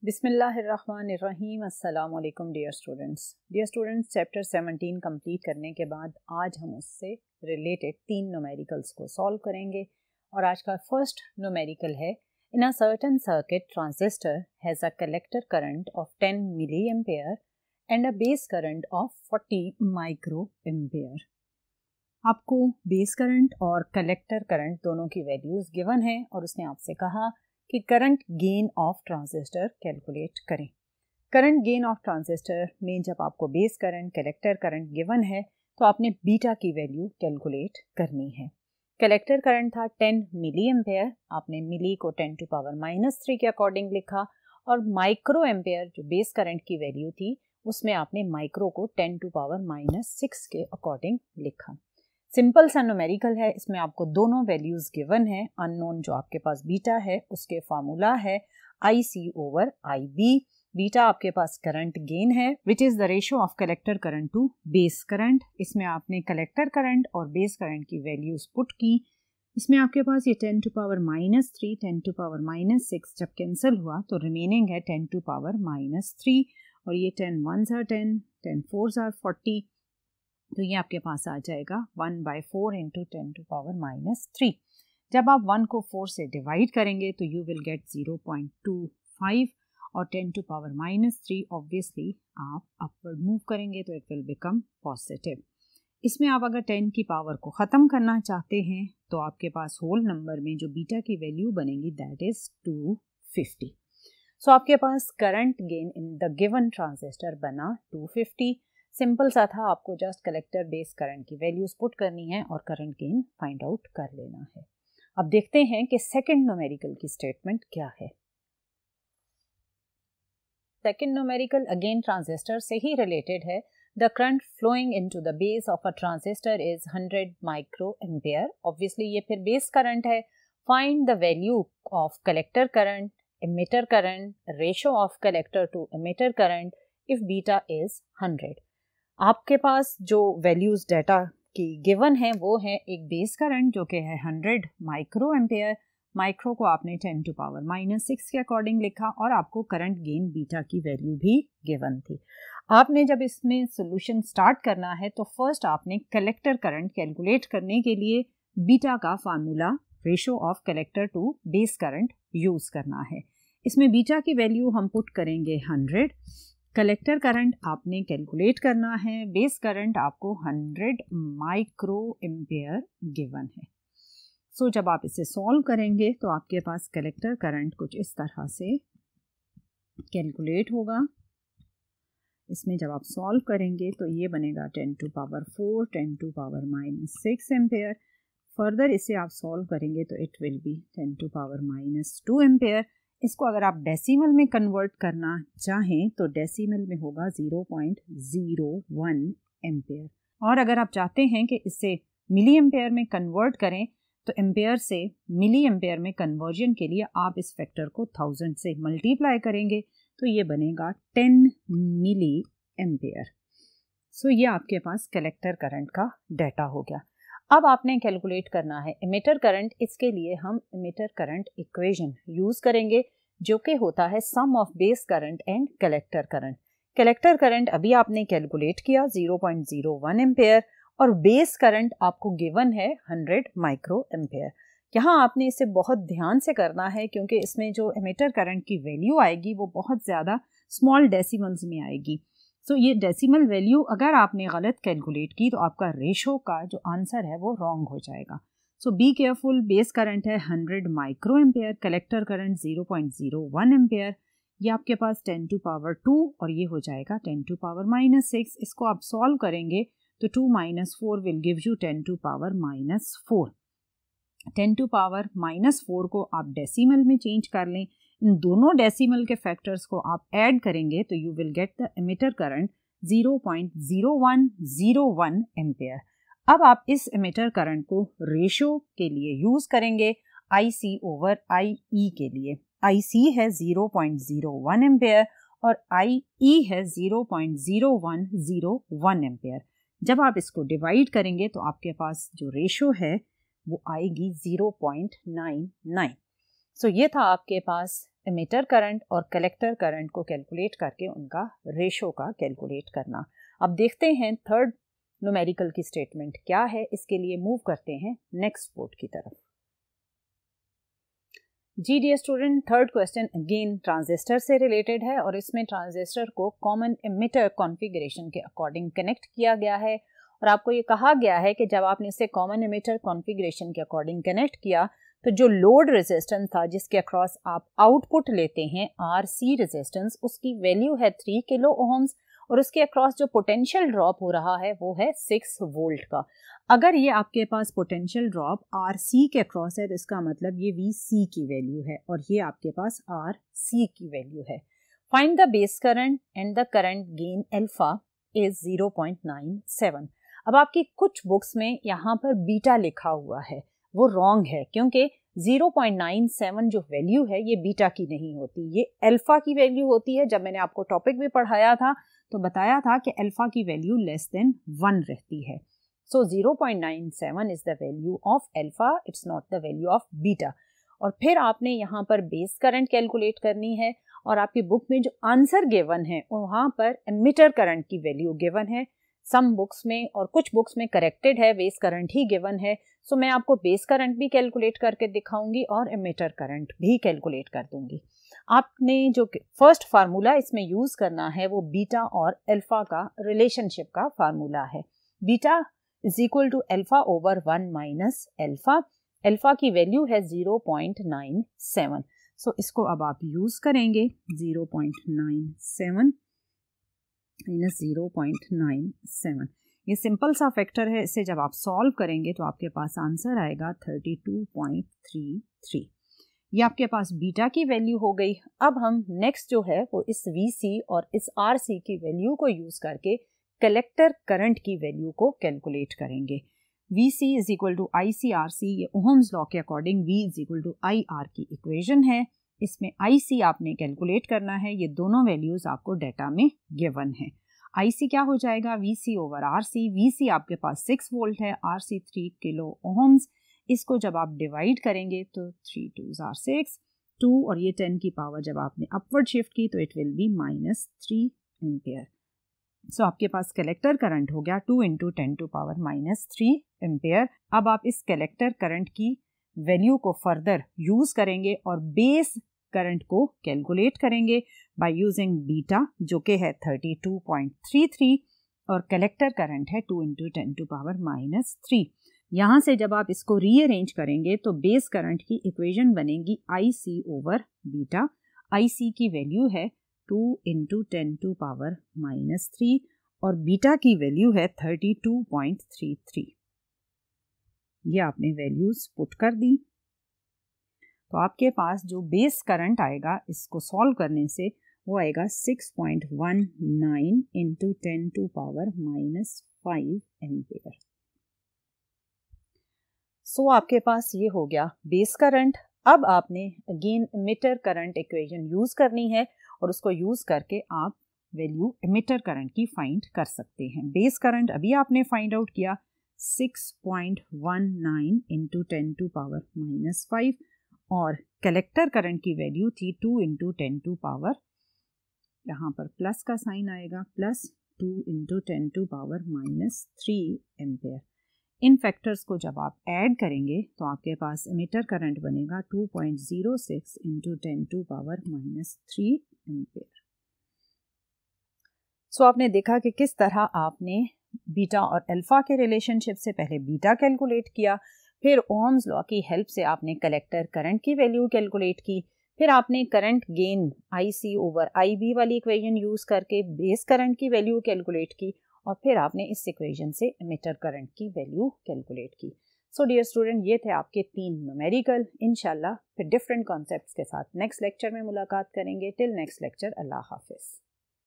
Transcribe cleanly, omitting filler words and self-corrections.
बिस्मिल्लाहिर्रहमानिर्रहीम। अस्सलाम वालेकुम डियर स्टूडेंट्स चैप्टर 17 कंप्लीट करने के बाद आज हम उससे रिलेटेड 3 न्यूमेरिकल्स को सॉल्व करेंगे और आज का फर्स्ट न्यूमेरिकल है in a certain circuit transistor has a collector current of 10 milli ampere and a base current of 40 micro ampere. आपको बेस करंट और कलेक्टर करंट दोनों की वैल्यूज़ गिवन है और उसने आपसे कहा कि current gain of transistor calculate करें। करंट गेन ऑफ ट्रांजिस्टर में जब आपको base current collector current given है तो आपने बीटा की वैल्यू कैलकुलेट करनी है। कलेक्टर करंट था 10 मिली एम्पेयर, आपने मिली को 10 टू पावर -3 के अकॉर्डिंग लिखा और माइक्रो एम्पेयर जो बेस करंट की वैल्यू थी उसमें आपने माइक्रो को 10 टू पावर -6 के अकॉर्डिंग लिखा। सिंपल सा न्यूमेरिकल है, इसमें आपको दोनों वैल्यूज गिवन है। अननोन जो आपके पास बीटा है उसके फार्मूला है IC/IB। बीटा आपके पास करंट गेन है which is the ratio of collector current to base current. इसमें आपने कलेक्टर करंट और बेस करंट की वैल्यूज पुट की। इसमें आपके पास ये 10 टू पावर -3 10 टू पावर -6 जब कैंसिल हुआ तो रिमेनिंग है 10 टू पावर -3 और ये 10 1s are 10 10 4s are 40, तो ये आपके पास आ जाएगा 1/4 इंटू 10 टू पावर -3। जब आप 1 को 4 से डिवाइड करेंगे तो यू विल गेट 0.25 और 10 टू पावर -3 ऑब्वियसली आप अपवर्ड मूव करेंगे तो इट विल बिकम पॉजिटिव। इसमें आप अगर 10 की पावर को ख़त्म करना चाहते हैं तो आपके पास होल नंबर में जो बीटा की वैल्यू बनेगी दैट इज़ 250। सो आपके पास current gain in the given transistor बना 250। सिंपल सा था, आपको जस्ट कलेक्टर बेस करंट की वैल्यूज पुट करनी है और करंट गेन फाइंड आउट कर लेना है। अब देखते हैं कि सेकंड न्यूमेरिकल की स्टेटमेंट क्या है। सेकंड न्यूमेरिकल अगेन ट्रांजिस्टर से ही रिलेटेड है। The current flowing into the base of a transistor is 100 micro ampere. Obviously ये फिर बेस करंट है। Find the value of collector current, emitter current, ratio of collector to emitter current if beta is 100। आपके पास जो values data की given है वो है एक बेस करंट जो कि है 100 माइक्रो एम्पेयर। माइक्रो को आपने 10 टू पावर -6 के अकॉर्डिंग लिखा और आपको करंट गेन बीटा की वैल्यू भी गिवन थी। आपने जब इसमें सोल्यूशन स्टार्ट करना है तो फर्स्ट आपने कलेक्टर करंट कैलकुलेट करने के लिए बीटा का formula ratio of collector to base current use करना है। इसमें बीटा की वैल्यू हम पुट करेंगे 100। कलेक्टर करंट आपने कैलकुलेट करना है, बेस करंट आपको 100 माइक्रो एम्पेयर गिवन है। सो जब आप इसे सॉल्व करेंगे तो आपके पास कलेक्टर करंट कुछ इस तरह से कैलकुलेट होगा। इसमें जब आप सॉल्व करेंगे तो ये बनेगा 10 to power 4 10 to power -6 ampere. Further इसे आप सॉल्व करेंगे तो it will be 10 to power -2 ampere. इसको अगर आप डेसिमल में कन्वर्ट करना चाहें तो डेसिमल में होगा 0.01 एम्पेयर और अगर आप चाहते हैं कि इसे मिली एम्पेयर में कन्वर्ट करें तो एम्पेयर से मिली एम्पेयर में कन्वर्जन के लिए आप इस फैक्टर को 1000 से मल्टीप्लाई करेंगे तो ये बनेगा 10 मिली एम्पेयर। सो ये आपके पास कलेक्टर करंट का डाटा हो गया। अब आपने कैलकुलेट करना है एमिटर करंट। इसके लिए हम एमिटर करंट इक्वेशन यूज करेंगे जो कि होता है sum of base current and collector current. Collector current अभी आपने कैलकुलेट किया 0.01 एम्पेयर और बेस करंट आपको गिवन है 100 माइक्रो एम्पेयर। यहाँ आपने इसे बहुत ध्यान से करना है क्योंकि इसमें जो एमिटर करंट की वैल्यू आएगी वो बहुत ज़्यादा स्मॉल डेसिमल्स में आएगी। सो ये डेसिमल वैल्यू अगर आपने गलत कैलकुलेट की तो आपका रेशो का जो आंसर है वो रॉन्ग हो जाएगा। सो बी केयरफुल। बेस करंट है 100 micro ampere, collector current 0.01 ampere. ये आपके पास 10 टू पावर 2 और ये हो जाएगा 10 टू पावर -6। इसको आप सॉल्व करेंगे तो 2 - 4 will give you 10 to power -4। 10 to power -4 को आप डेसिमल में चेंज कर लें। इन दोनों डेसिमल के फैक्टर्स को आप ऐड करेंगे तो you will get the emitter current 0.0101 ampere. अब आप इस एमिटर करंट को रेशियो के लिए यूज करेंगे IC/IE के लिए। IC है 0.01 एम्पेयर और IE है 0.0101 एम्पेयर। जब आप इसको डिवाइड करेंगे तो आपके पास जो रेशियो है वो आएगी 0.99। सो ये था आपके पास एमिटर करंट और कलेक्टर करंट को कैलकुलेट करके उनका रेशो का कैलकुलेट करना। अब देखते हैं थर्ड न्यूमेरिकल की स्टेटमेंट क्या है। इसके लिए मूव करते हैं नेक्स्ट बोर्ड की तरफ। जी dear student, third question again transistor से रिलेटेड है और इसमें ट्रांजिस्टर को कॉमन एमिटर कॉन्फ़िगरेशन के अकॉर्डिंग कनेक्ट किया गया है और आपको ये कहा गया है कि जब आपने इसे कॉमन एमिटर कॉन्फ़िगरेशन के अकॉर्डिंग कनेक्ट किया तो जो लोड रेजिस्टेंस था जिसके अक्रॉस आप आउटपुट लेते हैं RC रेजिस्टेंस, उसकी वैल्यू है 3 किलो ओम्स और उसके अक्रॉस जो पोटेंशियल ड्रॉप हो रहा है वो है 6 वोल्ट का। अगर ये आपके पास पोटेंशियल ड्रॉप RC के अक्रॉस है तो इसका मतलब ये VC की वैल्यू है और ये आपके पास RC की वैल्यू है। Find the base current and the current gain alpha is 0.97। अब आपकी कुछ बुक्स में यहाँ पर बीटा लिखा हुआ है, वो रॉन्ग है क्योंकि 0.97 जो वैल्यू है ये बीटा की नहीं होती, ये अल्फा की वैल्यू होती है। जब मैंने आपको टॉपिक भी पढ़ाया था तो बताया था कि अल्फा की वैल्यू लेस देन 1 रहती है। सो 0.97 is the value of alpha, it's not the value of beta. और फिर आपने यहाँ पर बेस करंट कैलकुलेट करनी है और आपकी बुक में जो आंसर गिवन है वहाँ पर एमिटर करंट की वैल्यू गिवन है। सम बुक्स में और कुछ बुक्स में करेक्टेड है, बेस करंट ही गिवन है। सो मैं आपको बेस करंट भी कैलकुलेट करके दिखाऊंगी और एमिटर करंट भी कैलकुलेट कर दूंगी। आपने जो फर्स्ट फार्मूला इसमें यूज करना है वो बीटा और अल्फा का रिलेशनशिप का फार्मूला है। Beta is equal to alpha over 1 minus alpha. Alpha की वैल्यू है 0.97। सो इसको अब आप यूज करेंगे 0.97 माइनस 0.97। ये सिंपल सा फैक्टर है, इसे जब आप सॉल्व करेंगे तो आपके पास आंसर आएगा 32.33। ये आपके पास बीटा की वैल्यू हो गई। अब हम नेक्स्ट जो है वो इस VC और इस RC की वैल्यू को यूज करके कलेक्टर करंट की वैल्यू को कैलकुलेट करेंगे। VC is equal to IC/RC, ये ओहम्स लॉ के according V is equal to IR की इक्वेशन है। इसमें IC आपने कैलकुलेट करना है, ये दोनों वैल्यूज आपको डाटा में गिवन है। IC क्या हो जाएगा VC ओवर RC। VC आपके पास 6 वोल्ट है, RC 3 किलो ओम्स। इसको जब आप डिवाइड करेंगे तो 3 2s are 6, 2 और ये 10 की पावर जब आपने अपवर्ड शिफ्ट की तो इट विल बी -3 एम्पियर। सो आपके पास कलेक्टर करंट हो गया 2 × 10⁻³ एम्पियर। अब आप इस कलेक्टर करंट की वैल्यू को फर्दर यूज करेंगे और बेस करंट को कैलकुलेट करेंगे बाय यूजिंग बीटा जो कि है 32.33 और कलेक्टर करंट है 2 × 10⁻³ यहाँ से जब आप इसको रीअरेंज करेंगे तो बेस करंट की इक्वेशन बनेगी IC ओवर बीटा। IC की वैल्यू है 2 × 10⁻³ और बीटा की वैल्यू है 32.33। ये आपने वैल्यूज पुट कर दी तो आपके पास जो बेस करंट आएगा इसको सॉल्व करने से वो आएगा 6.19 × 10⁻⁵ एम्पियर। सो आपके पास ये हो गया बेस करंट। अब आपने again emitter current equation use करनी है और उसको यूज करके आप वैल्यू एमिटर करंट की फाइंड कर सकते हैं। बेस करंट अभी आपने फाइंड आउट किया 6.19 × 10⁻⁵ और कलेक्टर करंट की वैल्यू थी 2 × 10⁻, यहाँ पर प्लस का साइन आएगा, प्लस 2 × 10⁻³ एम्पियर। इन फैक्टर्स को जब आप ऐड करेंगे तो आपके पास एमिटर करंट बनेगा 2.06 × 10⁻³ एम्पियर। सो आपने देखा कि किस तरह आपने बीटा और अल्फा के रिलेशनशिप से पहले बीटा कैलकुलेट किया, फिर ओहम्स लॉ की हेल्प से आपने कलेक्टर करंट की वैल्यू कैलकुलेट की, फिर आपने current gain IC over IB वाली इक्वेशन यूज करके बेस करंट की वैल्यू कैलकुलेट की और फिर आपने इस इक्वेशन से एमिटर करंट की वैल्यू कैलकुलेट की। सो डियर स्टूडेंट, ये थे आपके 3 न्यूमेरिकल। इंशाल्लाह फिर डिफरेंट कॉन्सेप्ट्स के साथ नेक्स्ट लेक्चर में मुलाकात करेंगे। टिल नेक्स्ट लेक्चर, अल्लाह हाफिज़।